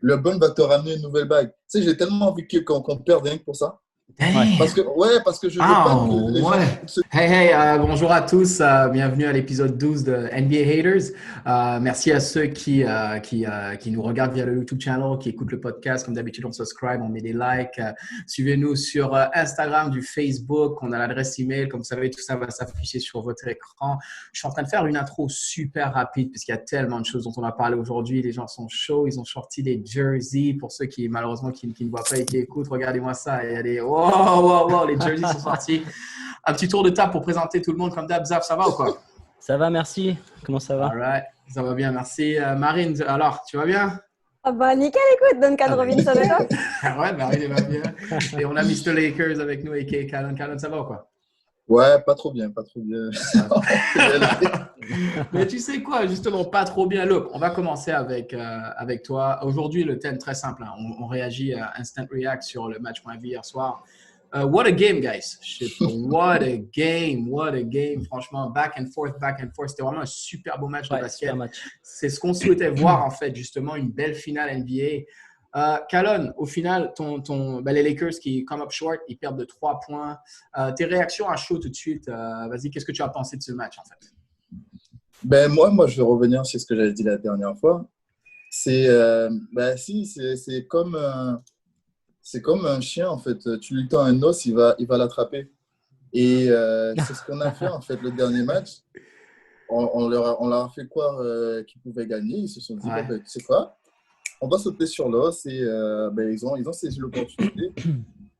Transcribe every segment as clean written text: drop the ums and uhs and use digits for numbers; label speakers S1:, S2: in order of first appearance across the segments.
S1: LeBron va te ramener une nouvelle bague. Tu sais, j'ai tellement envie qu'on perde rien que pour ça.
S2: Damn.
S1: Parce que je veux pas
S2: Ah,
S1: que les gens
S2: ouais.
S1: se...
S2: Hey, bonjour à tous. Bienvenue à l'épisode 12 de NBA Haters. Merci à ceux qui nous regardent via le YouTube channel, qui écoutent le podcast. Comme d'habitude, on subscribe, on met des likes. Suivez-nous sur Instagram, du Facebook. On a l'adresse email. Comme vous savez, tout ça va s'afficher sur votre écran. Je suis en train de faire une intro super rapide parce qu'il y a tellement de choses dont on a parlé aujourd'hui. Les gens sont chauds. Ils ont sorti des jerseys. Pour ceux qui, malheureusement, qui ne voient pas et qui écoutent, regardez-moi ça. Il y a des... Wow, les jerseys sont sortis. Un petit tour de table pour présenter tout le monde comme d'hab. Zaf, ça va ou quoi?
S3: Ça va, merci. Comment ça va?
S2: All right, ça va bien, merci. Marine, alors, tu vas bien?
S4: Ah bah nickel, écoute, Duncan Robinson et toi?
S2: Ouais, Marine, elle va bien. Et on a Mr. Lakers avec nous, a.k.a. Calon. Calon, ça va ou quoi?
S1: Ouais, pas trop bien, pas trop bien.
S2: Mais tu sais quoi, justement, pas trop bien. Look, on va commencer avec toi. Aujourd'hui, le thème très simple. Hein. On réagit à Instant React sur le match qu'on a vu hier soir. What a game, guys. What a game. Franchement, back and forth. C'était vraiment un super beau match de basket. C'est ce qu'on souhaitait voir, en fait, justement, une belle finale NBA. Calonne, au final, les Lakers qui come up short, ils perdent de 3 points. Tes réactions à chaud tout de suite. Vas-y, qu'est-ce que tu as pensé de ce match, en fait?
S1: Moi, je vais revenir sur ce que j'avais dit la dernière fois. C'est comme un chien, en fait. Tu lui tends un os, il va l'attraper. Et c'est ce qu'on a fait, en fait, le dernier match. On leur a fait croire qu'ils pouvaient gagner. Ils se sont dit, tu sais quoi? On va sauter sur l'os. Et ils ont saisi l'opportunité.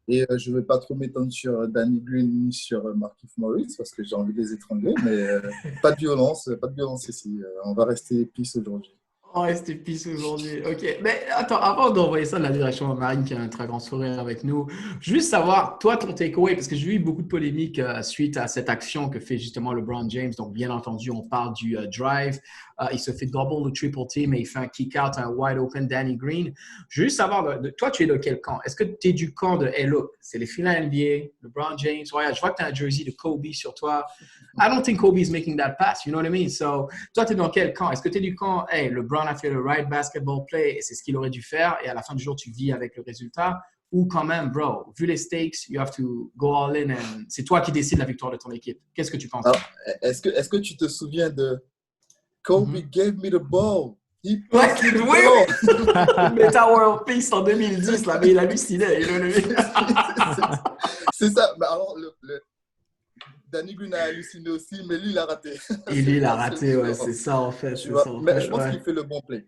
S1: Et je ne vais pas trop m'étendre sur Danny Green ni sur Markieff Morris parce que j'ai envie de les étrangler. Mais pas de violence ici. On va rester peace aujourd'hui.
S2: On reste pisse aujourd'hui. OK. Mais attends, avant d'envoyer ça de la direction à Marine, qui a un très grand sourire avec nous, juste savoir, toi, ton takeaway, parce que j'ai eu beaucoup de polémiques suite à cette action que fait justement LeBron James. Donc, bien entendu, on parle du drive. Il se fait double ou triple team et il fait un kick-out à un wide open Danny Green. Je veux juste savoir, toi, tu es de quel camp? Est-ce que tu es du camp de hey, look, c'est les finales NBA, LeBron James, regarde, je vois que tu as un jersey de Kobe sur toi. I don't think Kobe is making that pass, you know what I mean? So, toi, tu es dans quel camp? Est-ce que tu es du camp, hey, LeBron a fait le right basketball play et c'est ce qu'il aurait dû faire et à la fin du jour, tu vis avec le résultat? Ou quand même, bro, vu les stakes, you have to go all in and c'est toi qui décides la victoire de ton équipe. Qu'est-ce que tu penses?
S1: Alors, est-ce que tu te souviens de Kobe gave me the ball. He
S2: ouais,
S1: passed me the ball.
S2: Meta World Peace en 2010, là, mais il hallucinait.
S1: C'est ça. Mais alors, Danny Green a halluciné aussi, mais lui, il a raté.
S2: Et lui, il a raté, ouais, c'est ça en fait.
S1: Mais je pense qu'il fait le bon play.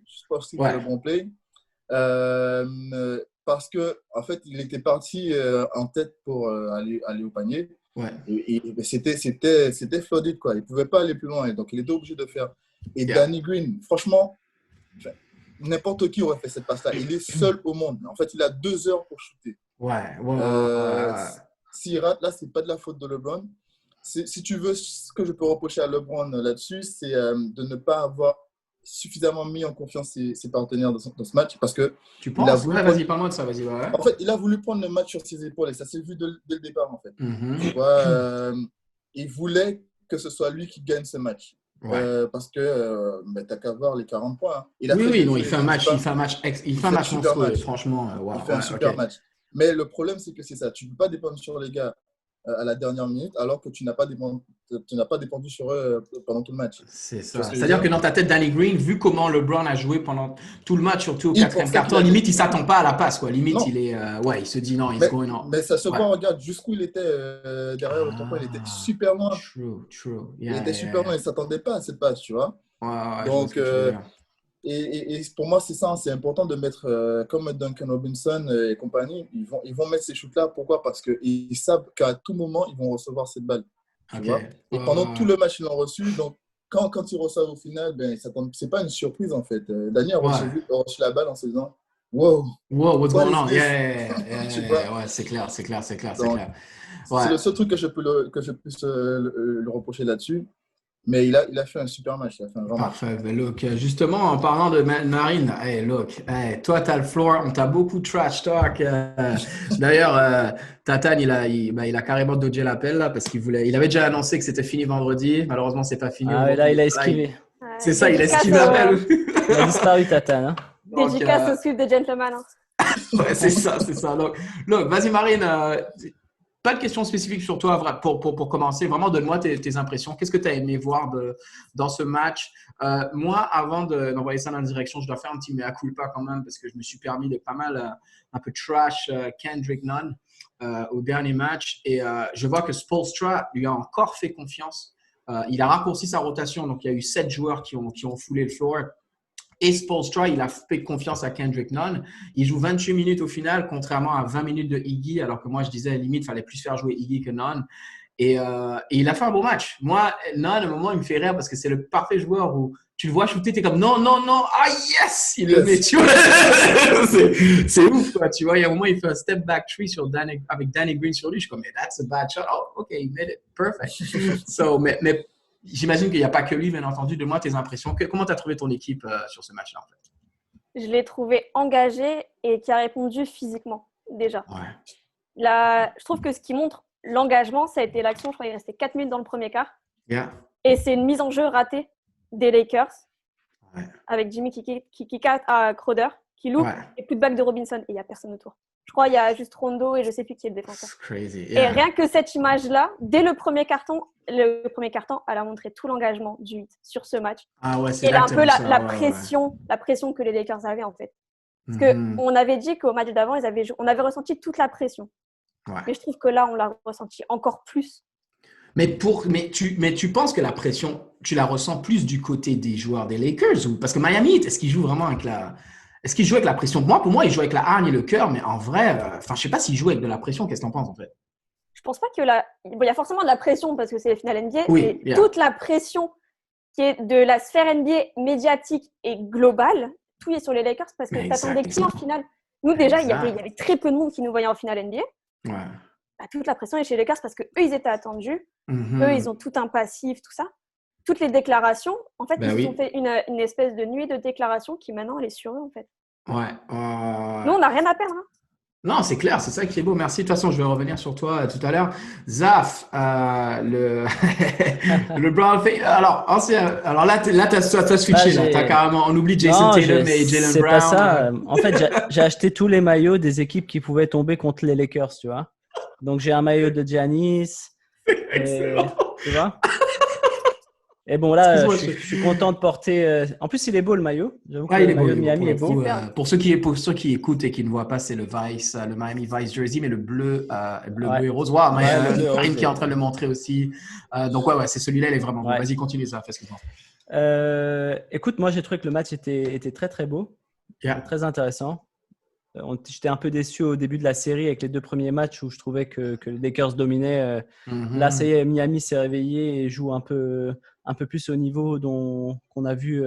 S1: Fait le bon play. Parce que en fait, il était parti en tête pour aller au panier.
S2: Ouais.
S1: Et c'était flooded, quoi. Il ne pouvait pas aller plus loin. Donc, il était obligé de faire. Et Danny Green, franchement, n'importe qui aurait fait cette passe-là. Il est seul au monde. En fait, il a 2 heures pour shooter. S'il rate, là, ce n'est pas de la faute de LeBron. Si tu veux, ce que je peux reprocher à LeBron là-dessus, c'est de ne pas avoir suffisamment mis en confiance ses partenaires dans ce match. Parce que
S2: tu penses? Vas-y, parle-moi de ça. Vas-y, ouais.
S1: En fait, il a voulu prendre le match sur ses épaules et ça s'est vu dès le départ, en fait. Tu vois, il voulait que ce soit lui qui gagne ce match. Parce que t'as qu'à voir les 40 points. Hein.
S2: Il fait un match monstrueux, franchement.
S1: Il fait un super match. Mais le problème, c'est que c'est ça. Tu ne peux pas dépendre sur les gars à la dernière minute alors que tu n'as pas dépendu sur eux pendant tout le match.
S2: C'est ça. C'est-à-dire que dans ta tête, Danny Green, vu comment LeBron a joué pendant tout le match, surtout au 4e quart-temps, limite, il ne s'attend pas à la passe. Quoi. Limite, il se dit non, il se going on.
S1: Mais ça se voit, regarde jusqu'au il était derrière le tampon, il était super loin.
S2: True.
S1: Il était super loin, il ne s'attendait pas à cette passe, tu vois. Donc, et pour moi, c'est ça, c'est important de mettre, comme Duncan Robinson et compagnie, ils vont mettre ces shoots-là. Pourquoi? Parce qu'ils savent qu'à tout moment, ils vont recevoir cette balle. Tu vois? Et pendant tout le match, ils l'ont reçu. Donc, quand ils reçoivent au final, c'est pas une surprise, en fait. Daniel a reçu la balle en se disant « Wow,
S2: what's going on? » c'est clair.
S1: C'est le seul truc que je puisse le reprocher là-dessus. Mais il a fait un super match. Il a fait un grand match.
S2: Parfait. Look, justement, en parlant de Marine, toi, tu as le floor. On t'a beaucoup trash talk. D'ailleurs, Tatane, il a carrément dodgé l'appel là, parce il avait déjà annoncé que c'était fini vendredi. Malheureusement, c'est pas fini.
S3: Ah, là, il a esquivé.
S2: C'est ça, il a esquivé l'appel.
S3: Il a disparu, Tatane. Hein.
S4: Dédicace au sweep de gentleman. Hein.
S2: Ouais, c'est ça. Donc, vas-y, Marine. Pas de questions spécifiques sur toi pour commencer. Vraiment, donne-moi tes impressions. Qu'est-ce que tu as aimé voir dans ce match? Moi, avant d'envoyer ça dans la direction, je dois faire un petit mea culpa quand même parce que je me suis permis de pas mal un peu trash Kendrick Nunn au dernier match. Et je vois que Spoelstra lui a encore fait confiance. Il a raccourci sa rotation. Donc, il y a eu 7 joueurs qui ont foulé le floor. Et Spoelstra, il a fait confiance à Kendrick Nunn. Il joue 28 minutes au final, contrairement à 20 minutes de Iggy, alors que moi, je disais, limite, il fallait plus faire jouer Iggy que Nunn. Et il a fait un beau match. Moi, Nunn, à un moment, il me fait rire parce que c'est le parfait joueur où tu le vois shooter, tu es comme non, ah yes, il le met, tu vois. c'est ouf, quoi. Tu vois, il y a un moment, il fait un step back three avec Danny Green sur lui. Je suis comme, mais that's a bad shot. Oh, OK, he made it. Perfect. Mais j'imagine qu'il n'y a pas que lui, bien entendu. Donne-moi tes impressions. Comment tu as trouvé ton équipe sur ce match-là, en fait?
S4: Je l'ai trouvé engagé et qui a répondu physiquement, déjà.
S2: Ouais.
S4: Je trouve que ce qui montre l'engagement, ça a été l'action. Je crois qu'il restait 4 minutes dans le premier quart.
S2: Yeah.
S4: Et c'est une mise en jeu ratée des Lakers avec Jimmy Kika à Crowder qui loupe et plus de bague de Robinson. Et il n'y a personne autour. Je crois qu'il y a juste Rondo et je ne sais plus qui est le défenseur.
S2: Crazy.
S4: Yeah. Et rien que cette image-là, dès le premier carton, elle a montré tout l'engagement du 8 sur ce match.
S2: Ah ouais, c'est
S4: et là un peu la pression que les Lakers avaient en fait. Parce qu'on avait dit qu'au match d'avant, on avait ressenti toute la pression. Ouais. Mais je trouve que là, on l'a ressenti encore plus.
S2: Mais tu penses que la pression, tu la ressens plus du côté des joueurs des Lakers ou parce que Miami, est-ce qu'ils jouent vraiment avec la pression? Pour moi, ils jouent avec la hargne et le cœur, mais en vrai, je sais pas s'ils jouent avec de la pression. Qu'est-ce que tu en penses en fait?
S4: Je pense pas il y a forcément de la pression parce que c'est les finales NBA,
S2: oui,
S4: mais toute la pression qui est de la sphère NBA médiatique et globale, tout est sur les Lakers parce que tu attendais qui en finale? Nous déjà, il y avait très peu de monde qui nous voyait en finale NBA.
S2: Ouais.
S4: Toute la pression est chez les Lakers parce qu'eux, ils étaient attendus. Eux, ils ont tout un passif, tout ça. Toutes les déclarations, en fait, ils ont fait une espèce de nuit de déclarations qui maintenant, elle est sur eux, en fait.
S2: Ouais.
S4: Nous, on n'a rien à perdre. Hein.
S2: Non, c'est clair, c'est ça qui est beau. Merci. De toute façon, je vais revenir sur toi tout à l'heure. Zaf, le Brown fait. Alors là, tu as switché. T'as carrément, on oublie Jason Tatum et Jaylen Brown.
S3: C'est pas ça. En fait, j'ai acheté tous les maillots des équipes qui pouvaient tomber contre les Lakers, tu vois. Donc, j'ai un maillot de Giannis. Tu vois. Et bon, là, je suis content de porter. En plus, il est beau le maillot.
S2: J'avoue que le maillot de Miami est beau. Pour ceux qui écoutent et qui ne voient pas, c'est le Miami Vice jersey, mais le bleu et rose. Wow, Marine qui est en train de le montrer aussi. Donc, c'est celui-là, il est vraiment beau. Vas-y, continue ça. Fais ce que tu penses.
S3: Écoute, moi, j'ai trouvé que le match était très, très beau. Très intéressant. J'étais un peu déçu au début de la série avec les 2 premiers matchs où je trouvais que les Lakers dominaient. Là, ça y est, Miami s'est réveillé et joue un peu plus au niveau qu'on a vu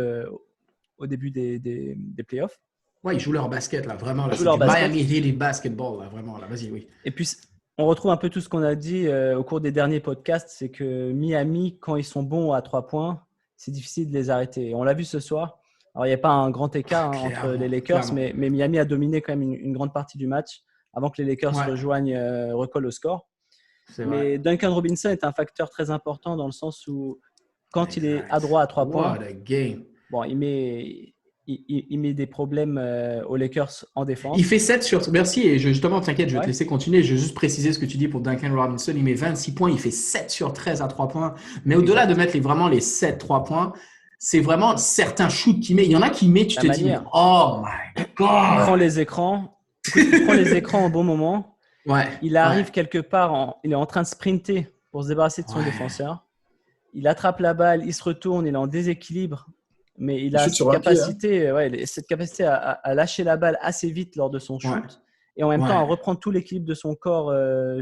S3: au début des playoffs.
S2: Ouais, ils jouent leur basket, là, vraiment. Là, c'est du Miami Heat basketball, là, vraiment. Là. Vas-y, oui.
S3: Et puis, on retrouve un peu tout ce qu'on a dit au cours des derniers podcasts, c'est que Miami, quand ils sont bons à 3 points, c'est difficile de les arrêter. Et on l'a vu ce soir. Alors, il n'y a pas un grand écart entre les Lakers, mais Miami a dominé quand même une grande partie du match avant que les Lakers recollent au score. Mais Duncan Robinson est un facteur très important dans le sens où quand il est adroit à 3 points, bon, il met des problèmes aux Lakers en défense.
S2: Il fait 7 sur… Merci, et justement, t'inquiète, je vais te laisser continuer. Je vais juste préciser ce que tu dis pour Duncan Robinson. Il met 26 points, il fait 7 sur 13 à 3 points. Mais au-delà de mettre vraiment les 7 3 points, c'est vraiment certains shoots qu'il met. Il y en a qui met, tu te dis, oh my God!
S3: Il prend les écrans au bon moment. Il arrive quelque part, il est en train de sprinter pour se débarrasser de son défenseur. Il attrape la balle, il se retourne, il est en déséquilibre. Mais il a cette capacité à lâcher la balle assez vite lors de son shoot. Et en même temps à reprendre tout l'équilibre de son corps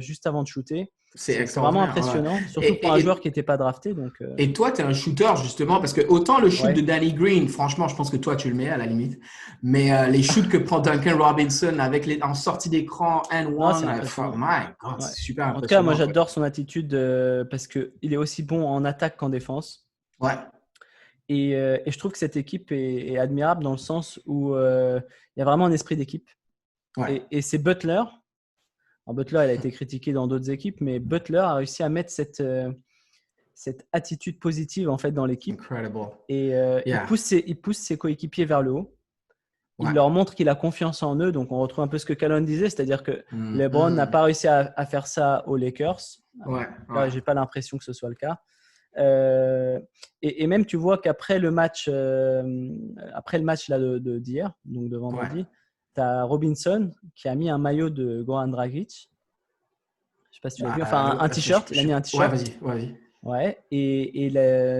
S3: juste avant de shooter. C'est vraiment impressionnant, surtout pour un joueur qui n'était pas drafté. Donc,
S2: Et toi, tu es un shooter justement, parce que autant le shoot de Danny Green, franchement, je pense que toi, tu le mets à la limite. Mais les shoots que prend Duncan Robinson en sortie d'écran, and one, my God, c'est super impressionnant.
S3: En tout cas, moi, j'adore son attitude parce qu'il est aussi bon en attaque qu'en défense. Et je trouve que cette équipe est admirable dans le sens où il y a vraiment un esprit d'équipe. Et c'est Butler. Alors Butler, il a été critiqué dans d'autres équipes, mais Butler a réussi à mettre cette attitude positive en fait dans l'équipe.
S2: Incredible.
S3: Et il pousse ses coéquipiers vers le haut. il leur montre qu'il a confiance en eux. Donc, on retrouve un peu ce que Calonne disait, c'est-à-dire que LeBron n'a pas réussi à faire ça aux Lakers. Là, j'ai pas l'impression que ce soit le cas. Et même, tu vois qu'après le match, là d'hier, donc de vendredi, tu as Robinson qui a mis un maillot de Goran Dragic. Je sais pas si tu l'as vu. Enfin, un t-shirt. Il a mis un t-shirt.
S2: Vas-y.
S3: Ouais.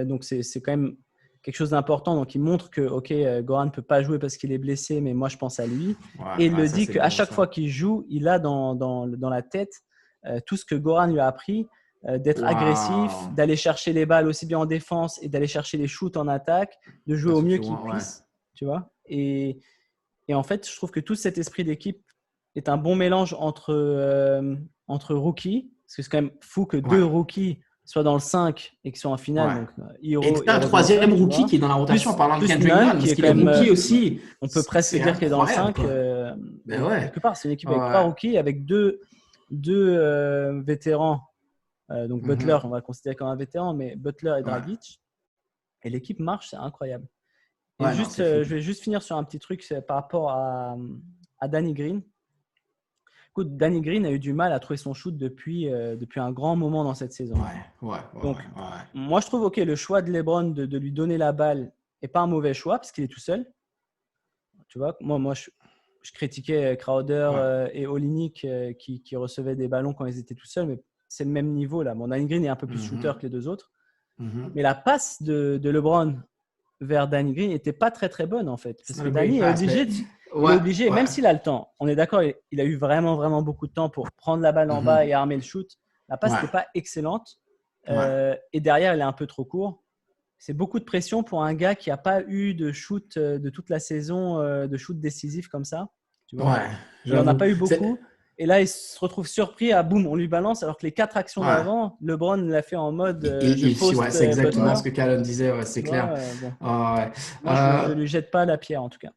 S3: Donc, c'est quand même quelque chose d'important. Donc, il montre que, Goran ne peut pas jouer parce qu'il est blessé, mais moi, je pense à lui. Et il le dit qu'à chaque fois qu'il joue, il a dans la tête tout ce que Goran lui a appris, d'être agressif, d'aller chercher les balles aussi bien en défense et d'aller chercher les shoots en attaque, de jouer au mieux qu'il puisse. Tu vois, et en fait, je trouve que tout cet esprit d'équipe est un bon mélange entre rookies, parce que c'est quand même fou que deux rookies soient dans le 5 et qu'ils soient en finale. Donc,
S2: et un troisième rookie qui est dans la rotation en parlant de Kendrick Nunn, parce qu'il est rookie aussi.
S3: On peut presque dire qu'il est dans le 5. Quelque part, c'est une équipe avec 3 rookies, avec deux vétérans. Donc Butler, on va le considérer comme un vétéran, mais Butler et Dragic. Et l'équipe marche, c'est incroyable. Et je vais juste finir sur un petit truc par rapport à Danny Green. Écoute, Danny Green a eu du mal à trouver son shoot depuis un grand moment dans cette saison. Donc, moi, je trouve le choix de LeBron de lui donner la balle n'est pas un mauvais choix parce qu'il est tout seul. Tu vois, moi je critiquais Crowder et Olynyk qui recevaient des ballons quand ils étaient tout seuls, mais c'est le même niveau là. Bon, Danny Green est un peu plus shooter que les deux autres. Mais la passe de LeBron vers Danny Green n'était pas très très bonne en fait. Parce que Danny est obligé, même s'il a le temps. On est d'accord, il a eu vraiment vraiment beaucoup de temps pour prendre la balle en bas et armer le shoot. La passe n'était pas excellente. Et derrière, il est un peu trop court. C'est beaucoup de pression pour un gars qui n'a pas eu de shoot de toute la saison, de shoot décisif comme ça. Tu vois, il n'en a pas eu beaucoup. Et là, il se retrouve surpris à boum, on lui balance, alors que les 4 actions d'avant, LeBron l'a fait en mode.
S2: C'est exactement ce que Calonne disait, c'est clair.
S3: Moi, je ne lui jette pas la pierre en tout cas.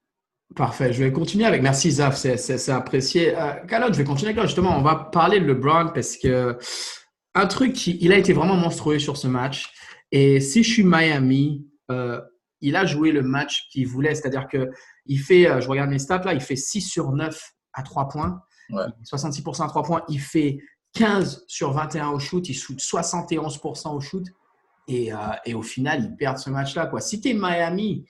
S2: Parfait. Je vais continuer avec. Merci, Zaf, c'est apprécié. Calonne, je vais continuer avec toi. Justement, on va parler de LeBron parce que un truc, il a été vraiment monstrueux sur ce match. Et si je suis Miami, il a joué le match qu'il voulait. C'est-à-dire qu'il fait, je regarde mes stats là, il fait 6 sur 9 à 3 points. 66% à 3 points. Il fait 15 sur 21 au shoot. Il shoot 71% au shoot. Et au final, ils perdent ce match-là, quoi. Si tu es Miami,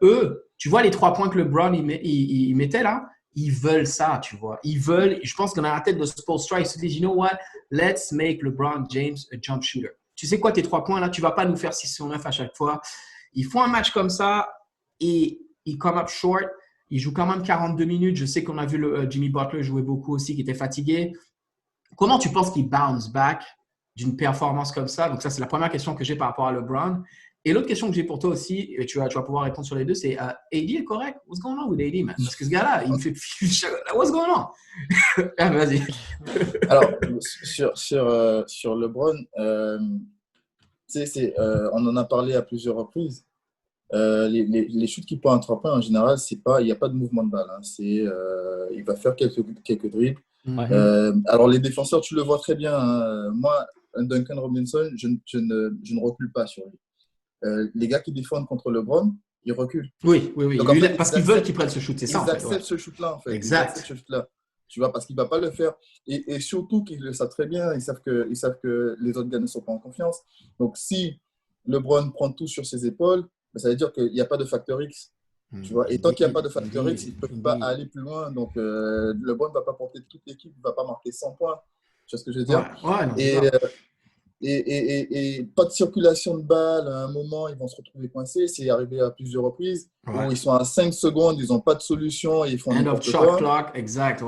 S2: eux, tu vois les 3 points que LeBron il mettait là, ils veulent ça, tu vois. Ils veulent, je pense que dans la tête de Spoelstra, ils se disent, you know what, let's make LeBron James a jump shooter. Tu sais quoi, tes 3 points là, tu vas pas nous faire 6 sur 9 à chaque fois. Ils font un match comme ça et ils come up short. Ils jouent quand même 42 minutes. Je sais qu'on a vu Jimmy Butler jouer beaucoup aussi, qui était fatigué. Comment tu penses qu'il bounce back d'une performance comme ça? Donc ça, c'est la première question que j'ai par rapport à LeBron. Et l'autre question que j'ai pour toi aussi, et tu vas pouvoir répondre sur les deux, c'est AD est correct? What's going on with AD, man? Parce que ce gars-là, il me fait… What's going on? Vas-y.
S1: Alors, sur LeBron, on en a parlé à plusieurs reprises. Les shoots qui prend à 3 points, en général, il n'y a pas de mouvement de balle. Hein. Il va faire quelques dribbles. Alors, les défenseurs, tu le vois très bien. Hein. Moi, Duncan Robinson, je ne recule pas sur lui. Les gars qui défendent contre LeBron, ils reculent.
S2: Oui. Donc, parce qu'ils veulent qu'ils prennent ce shoot. C'est ça,
S1: ils acceptent ce shoot-là, en fait.
S2: Exact.
S1: Ils acceptent ce shoot-là. Tu vois, parce qu'il ne va pas le faire. Et surtout qu'ils le savent très bien. Ils savent que les autres gars ne sont pas en confiance. Donc, si LeBron prend tout sur ses épaules, ça veut dire qu'il n'y a pas de facteur X. Tu vois? Et tant qu'il n'y a pas de facteur X, il ne peut pas aller plus loin. Donc, LeBron ne va pas porter toute l'équipe, il ne va pas marquer 100 points. Tu vois ce que je veux dire? Et pas de circulation de balles. À un moment, ils vont se retrouver coincés. C'est arrivé à plusieurs reprises où ils sont à 5 secondes, ils n'ont pas de solution et ils font
S2: n'importe quoi. End of shot clock, exact.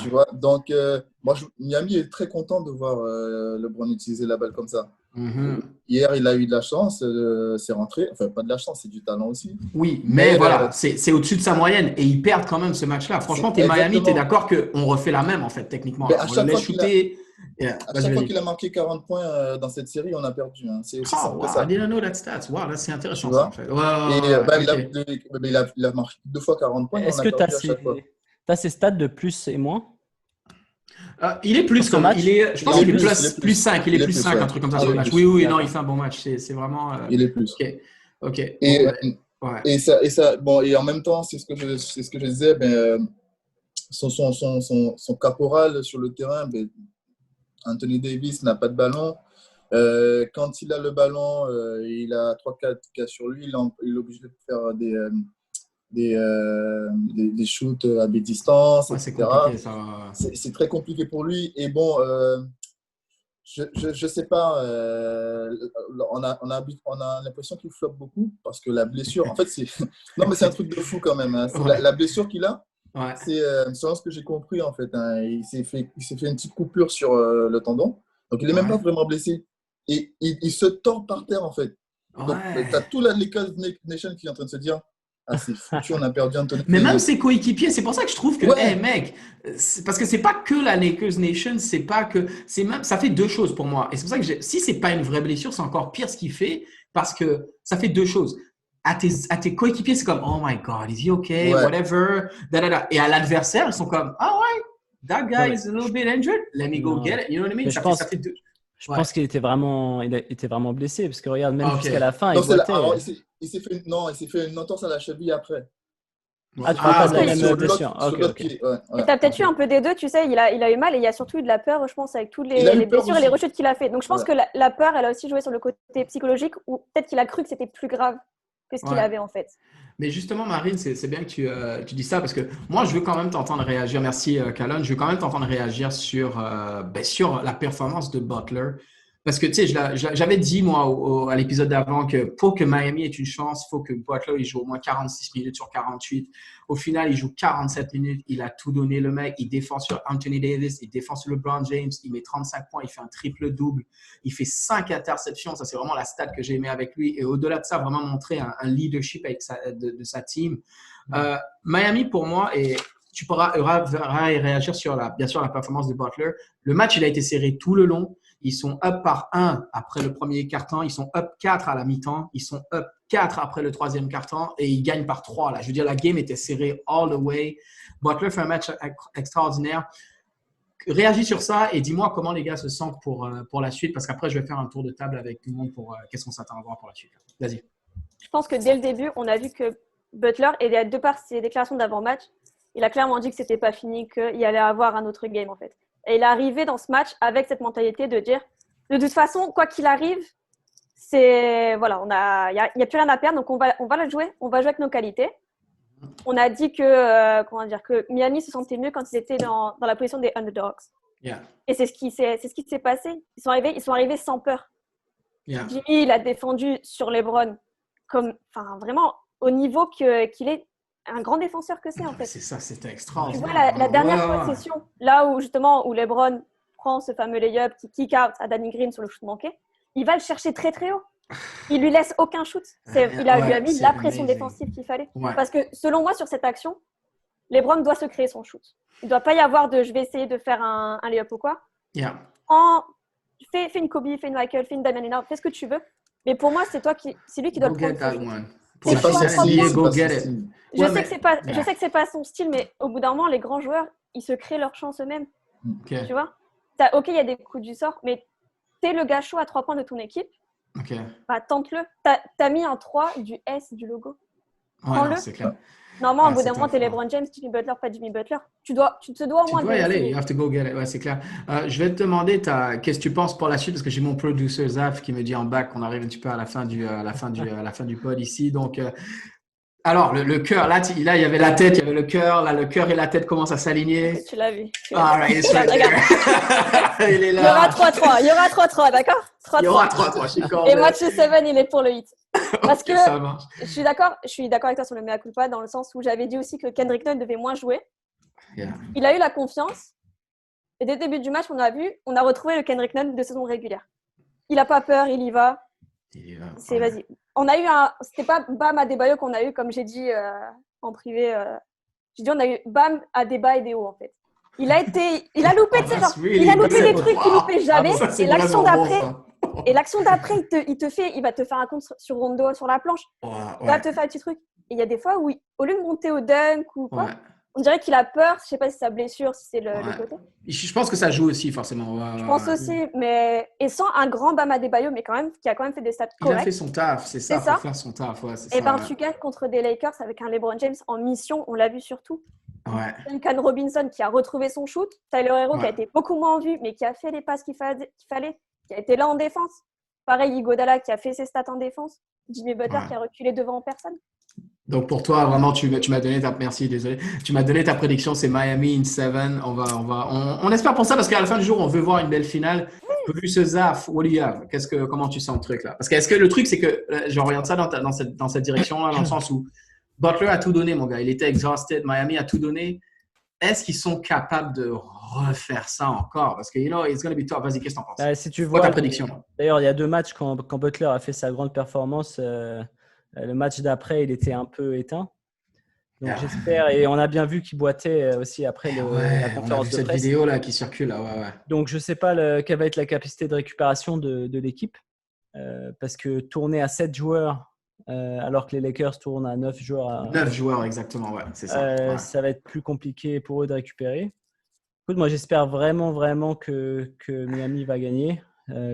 S1: Tu vois? Donc, Miami est très content de voir LeBron utiliser la balle comme ça. Hier, il a eu de la chance, c'est rentré. Enfin, pas de la chance, c'est du talent aussi.
S2: Oui, mais voilà, c'est au-dessus de sa moyenne et ils perdent quand même ce match-là. Franchement, t'es Miami, t'es d'accord qu'on refait la même en fait, techniquement.
S1: À chaque fois qu'il a marqué 40 points dans cette série, on a perdu. Hein. C'est aussi simple que ça.
S2: I didn't know that stats. Wow, là, c'est intéressant.
S1: Ça,
S2: en fait.
S1: Il a marqué 2 fois 40 points.
S3: Est-ce que tu as ces stats de plus et moins?
S2: Il est plus comme match. Je pense qu'il est plus 5. Il est plus 5, un truc comme ça sur le match. Oui, non, il fait un bon match. C'est vraiment.
S1: Il est plus.
S2: Ok.
S1: Et
S2: Ouais.
S1: Bon, et en même temps, c'est ce que je disais, son caporal sur le terrain, Anthony Davis n'a pas de ballon. Quand il a le ballon, il a 3-4 gars sur lui, il est obligé de faire des shoots à des distances,
S2: Ouais, c'est
S1: etc.
S2: compliqué, ça.
S1: C'est très compliqué pour lui. Et bon, je sais pas, on a l'impression qu'il floppe beaucoup parce que la blessure, en fait, non, mais c'est un truc de fou quand même. Hein.
S2: Ouais.
S1: La blessure qu'il a,
S2: Ouais.
S1: c'est selon ce que j'ai compris, en fait. Hein. Il s'est fait une petite coupure sur le tendon. Donc, il n'est même pas vraiment blessé. Et il se tord par terre, en fait. Donc, tu as tout la Lakers Nation qui est en train de se dire ah, c'est foutu, on a perdu Anthony
S2: Mais
S1: Davis.
S2: même ses coéquipiers, c'est pour ça que je trouve que, hey, mec, parce que c'est pas que la Lakers Nation, c'est pas que, c'est même, ça fait deux choses pour moi. Et c'est pour ça que si c'est pas une vraie blessure, c'est encore pire ce qu'il fait parce que ça fait deux choses. À tes coéquipiers, c'est comme, oh my God, is he okay, whatever, da, da, da. Et à l'adversaire, ils sont comme, ah ouais, that guy is a little bit injured, let me go get it. You know what I mean? Ça fait deux.
S3: Je pense qu'il était vraiment blessé parce que regarde, même jusqu'à la fin, il
S1: s'est fait une entorse à la cheville après.
S3: Ah, tu parles pas de la même blessure.
S1: Pied.
S4: Et t'as peut-être eu un peu des deux, tu sais, il a eu mal et il y a surtout eu de la peur, je pense, avec tous les blessures et les rechutes qu'il a fait. Donc je pense que la peur, elle a aussi joué sur le côté psychologique ou peut-être qu'il a cru que c'était plus grave que ce qu'il avait en fait.
S2: Mais justement, Marine, c'est bien que tu dis ça parce que moi, je veux quand même t'entendre réagir. Merci, Calonne. Je veux quand même t'entendre réagir sur la performance de Butler. Parce que, tu sais, j'avais dit, moi, à l'épisode d'avant, que pour que Miami ait une chance, il faut que Butler il joue au moins 46 minutes sur 48. Au final, il joue 47 minutes. Il a tout donné, le mec. Il défend sur Anthony Davis. Il défend sur LeBron James. Il met 35 points. Il fait un triple-double. Il fait 5 interceptions. Ça, c'est vraiment la stat que j'ai aimé avec lui. Et au-delà de ça, vraiment montrer un leadership avec de sa team. Miami, pour moi, et tu pourras réagir sur, bien sûr, la performance de Butler. Le match, il a été serré tout le long. Ils sont up par 1 après le premier quart-temps. Ils sont up 4 à la mi-temps. Ils sont up 4 après le troisième quart-temps. Et ils gagnent par 3. Là. Je veux dire, la game était serrée all the way. Butler fait un match extraordinaire. Réagis sur ça et dis-moi comment les gars se sentent pour la suite. Parce qu'après, je vais faire un tour de table avec tout le monde pour qu'est-ce qu'on s'attend à voir pour la suite. Vas-y.
S4: Je pense que dès le début, on a vu que Butler, et de par ses déclarations d'avant-match, il a clairement dit que c'était pas fini, qu'il allait avoir un autre game en fait. Et il est arrivé dans ce match avec cette mentalité de dire, de toute façon, quoi qu'il arrive, voilà, il y a plus rien à perdre, donc on va le jouer, on va jouer avec nos qualités. On a dit que Miami se sentait mieux quand ils étaient dans la position des underdogs.
S2: Yeah.
S4: Et c'est ce qui s'est passé. Ils sont arrivés sans peur.
S2: Yeah.
S4: Jimmy, il a défendu sur LeBron vraiment au niveau qu'il est un grand défenseur que c'est en fait.
S2: C'est ça, c'était extraordinaire.
S4: Tu vois la dernière possession, là où LeBron prend ce fameux lay-up qui kick out à Danny Green sur le shoot manqué, il va le chercher très très haut. Il lui laisse aucun shoot. Il lui a mis la pression défensive qu'il fallait. Ouais. Parce que selon moi, sur cette action, LeBron doit se créer son shoot. Il ne doit pas y avoir de je vais essayer de faire un lay-up ou quoi.
S2: Yeah.
S4: Fais une Kobe, fais une Michael, fais une Damian Lillard, fais ce que tu veux. Mais pour moi, c'est lui qui doit
S2: go
S4: prendre
S2: get that
S4: son
S2: one.
S1: C'est pas son style, go get it.
S4: Je sais que c'est pas son style, mais au bout d'un moment, les grands joueurs, ils se créent leur chance eux-mêmes.
S2: Okay.
S4: Tu vois, il y a des coups du sort, mais t'es le gars chaud à 3 points de ton équipe.
S2: Okay.
S4: Bah, tente-le. T'as mis un 3 du S du logo. Prends-le.
S2: C'est clair.
S4: Normalement, au bout d'un moment, t'es LeBron James, Jimmy Butler, pas Jimmy Butler. Tu te dois au moins.
S2: Tu dois y aller. You have to go get it. Ouais, c'est clair. Je vais te demander qu'est-ce que tu penses pour la suite parce que j'ai mon producer Zaf qui me dit en back qu'on arrive un petit peu à la fin du pod ici. Donc, alors le cœur là, il y avait la tête, il y avait le cœur. Là, le cœur et la tête commencent à s'aligner.
S4: Tu l'as vu.
S2: Right, il est là.
S4: Il y aura 3-3. Il y aura 3-3, d'accord. 3-3.
S2: Il y aura 3-3.
S4: Et match 7, il est pour le 8. Parce
S2: okay,
S4: que
S2: ça marche.
S4: je suis d'accord avec toi sur le mea culpa dans le sens où j'avais dit aussi que Kendrick Nunn devait moins jouer.
S2: Yeah.
S4: Il a eu la confiance et dès le début du match, on a retrouvé le Kendrick Nunn de saison régulière. Il n'a pas peur, il y va. Vas-y. On a eu c'était pas Bam Adebayo qu'on a eu comme j'ai dit en privé. J'ai dit on a eu Bam Adebayo en fait. Il a loupé, il a loupé des trucs qu'il loupait jamais. Et l'action d'après, il va te faire un contre sur Rondo sur la planche. Il va te faire un petit truc. Et il y a des fois où, au lieu de monter au dunk ou quoi, On dirait qu'il a peur. Je ne sais pas si c'est sa blessure, si c'est le côté.
S2: Je pense que ça joue aussi, forcément.
S4: Je pense aussi, mais et sans un grand Bam Adebayo, mais qui a quand même fait des stats corrects.
S2: Il a fait son taf, c'est ça, pour faire son taf. Ouais,
S4: et tu gagnes contre des Lakers avec un LeBron James en mission, on l'a vu surtout. Duncan Robinson qui a retrouvé son shoot. Tyler Herro qui a été beaucoup moins en vue, mais qui a fait les passes qu'il fallait, qui a été là en défense. Pareil, Iguodala qui a fait ses stats en défense. Jimmy Butler qui a reculé devant personne.
S2: Donc pour toi, vraiment, tu m'as donné tu m'as donné ta prédiction, c'est Miami in 7. On espère pour ça parce qu'à la fin du jour, on veut voir une belle finale. Vu ce Zaf, what do you have? Comment tu sens le truc là? Parce que est-ce que le truc, c'est que j'oriente ça dans cette direction-là, dans le sens où Butler a tout donné, mon gars. Il était exhausted. Miami a tout donné. Est-ce qu'ils sont capables de refaire ça encore? Parce que, it's going to be tough. Vas-y, qu'est-ce que t'en penses?
S3: Si tu vois,
S2: ta prédiction?
S3: D'ailleurs, il y a 2 matchs quand Butler a fait sa grande performance. Le match d'après, il était un peu éteint. Donc, j'espère. Et on a bien vu qu'il boitait aussi après la conférence de presse.
S2: Cette vidéo là qui circule. Là,
S3: Donc, je ne sais pas quelle va être la capacité de récupération de l'équipe. Parce que tourner à 7 joueurs, alors que les Lakers tournent à 9 joueurs.
S2: 9 joueurs, exactement. Ouais, c'est ça.
S3: Ça va être plus compliqué pour eux de récupérer. Écoute, moi, j'espère vraiment que Miami va gagner.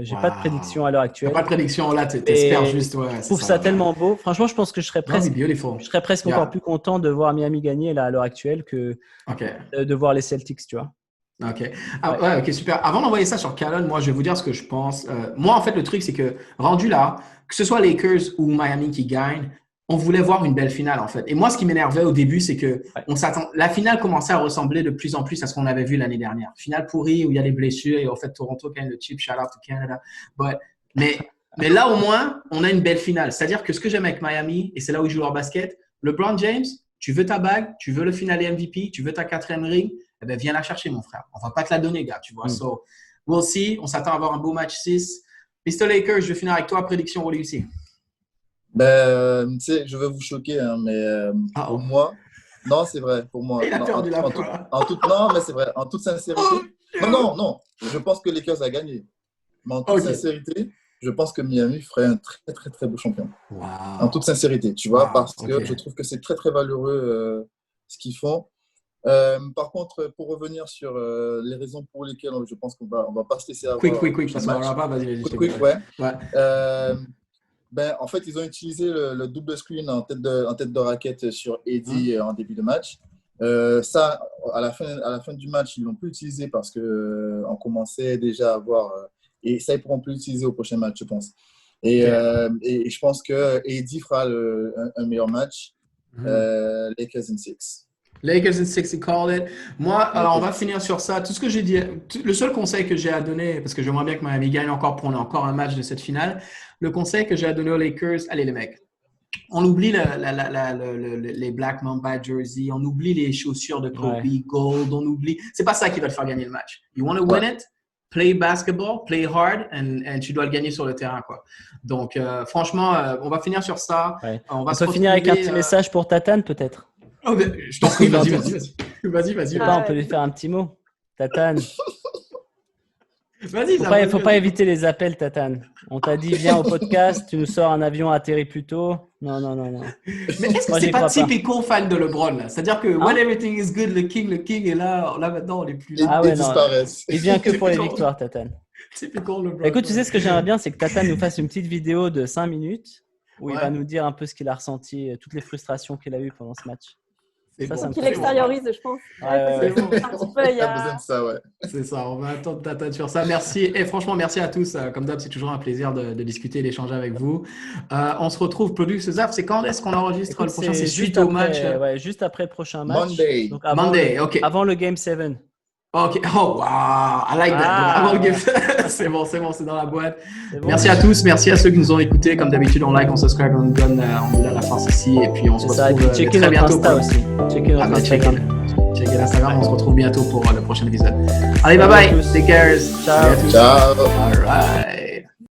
S3: J'ai pas de prédiction à l'heure actuelle.
S2: Pas de prédiction là, t'espères juste. Ouais,
S3: je trouve ça tellement beau. Franchement, je pense que je serais presque encore plus content de voir Miami gagner là à l'heure actuelle que de voir les Celtics, tu vois.
S2: Ok, super. Avant d'envoyer ça sur Calonne, moi, je vais vous dire ce que je pense. Moi, en fait, le truc, c'est que rendu là, que ce soit Lakers ou Miami qui gagne, on voulait voir une belle finale, en fait. Et moi, ce qui m'énervait au début, c'est que la finale commençait à ressembler de plus en plus à ce qu'on avait vu l'année dernière. Finale pourrie où il y a des blessures et en fait, Toronto gagne le chip, shout out to Canada. Mais là, au moins, on a une belle finale. C'est-à-dire que ce que j'aime avec Miami, et c'est là où ils jouent leur basket, LeBron James, tu veux ta bague, tu veux le finale MVP, tu veux ta 4e ring, eh bien, viens la chercher, mon frère. On va pas te la donner, gars, tu vois. So, we'll see. On s'attend à avoir un beau match 6. Mr. Lakers, je vais finir avec toi. Prédiction, what do you see?
S1: Tu sais, je vais vous choquer, hein, mais pour moi, non, c'est vrai, pour moi.
S2: Il a perdu la foi.
S1: Non, mais c'est vrai, en toute sincérité. Non, je pense que les Lakers a gagné. Mais en toute sincérité, je pense que Miami ferait un très, très, très beau champion.
S2: Wow.
S1: En toute sincérité, tu vois, parce que je trouve que c'est très, très valeureux ce qu'ils font. Par contre, pour revenir sur les raisons pour lesquelles je pense qu'on va pas se laisser avoir.
S2: Quick, ça ne va pas, vas-y.
S1: Quick, ouais. En fait, ils ont utilisé le double screen en tête de raquette sur Eddie en début de match. Ça, à la fin du match, ils ne l'ont plus utilisé parce qu'on commençait déjà à voir. Et ça, ils ne pourront plus l'utiliser au prochain match, je pense. Et je pense que Eddie fera un meilleur match. Lakers in 6.
S2: Lakers in 6, he called it. Moi, alors on va finir sur ça. Tout ce que j'ai dit, le seul conseil que j'ai à donner, parce que j'aimerais bien que Miami gagne encore pour encore un match de cette finale, le conseil que j'ai à donner aux Lakers, allez les mecs, on oublie les Black Mamba jersey, on oublie les chaussures de Kobe, Gold, on oublie. C'est pas ça qui va te faire gagner le match. You want to win it? Play basketball, play hard, and tu dois le gagner sur le terrain, quoi. Donc, franchement, on va finir sur ça.
S3: Ouais. On peut finir avec un petit message pour Tatane, peut-être.
S2: Oh, je t'en prie, vas-y.
S3: On peut lui faire un petit mot. Tatane.
S2: Vas-y.
S3: Faut pas éviter les appels, Tatane. On t'a dit, viens au podcast, tu nous sors un avion atterri plus tôt. Non.
S2: Mais est-ce que c'est pas typiquement fan de LeBron, là? C'est-à-dire que when everything is good, le king est là. Là, maintenant, on est plus là.
S1: Ils disparaissent.
S3: Il vient que pour les victoires, Tatane.
S2: Typiquement LeBron.
S3: Écoute, tu sais ce que j'aimerais bien, c'est que Tatane nous fasse une petite vidéo de 5 minutes où il va nous dire un peu ce qu'il a ressenti, toutes les frustrations qu'il a eues pendant ce match.
S4: Qu'il extériorise, je pense.
S2: C'est bon.
S1: Un petit peu, il y a besoin de ça, ouais.
S2: C'est ça, on va attendre Tatane sur ça. Merci. Et franchement, merci à tous. Comme d'hab, c'est toujours un plaisir de discuter et d'échanger avec vous. On se retrouve, Produce Zaf. C'est quand est-ce qu'on enregistre le prochain? C'est suite au match.
S3: Juste après le prochain match.
S1: Monday.
S3: Donc
S2: OK.
S3: Avant le Game 7.
S2: OK. Oh, wow. I like that. Avant le Game 7. C'est bon, c'est dans la boîte. Merci à tous. Merci à ceux qui nous ont écoutés. Comme d'habitude, on like, on subscribe, on donne la force ici. Et puis, on se retrouve très bientôt.
S3: Checkez notre Instagram.
S2: Checkez l'Instagram. On se retrouve bientôt pour le prochain épisode. Allez, bye bye. Take care.
S3: Ciao.
S1: Ciao.
S2: All right.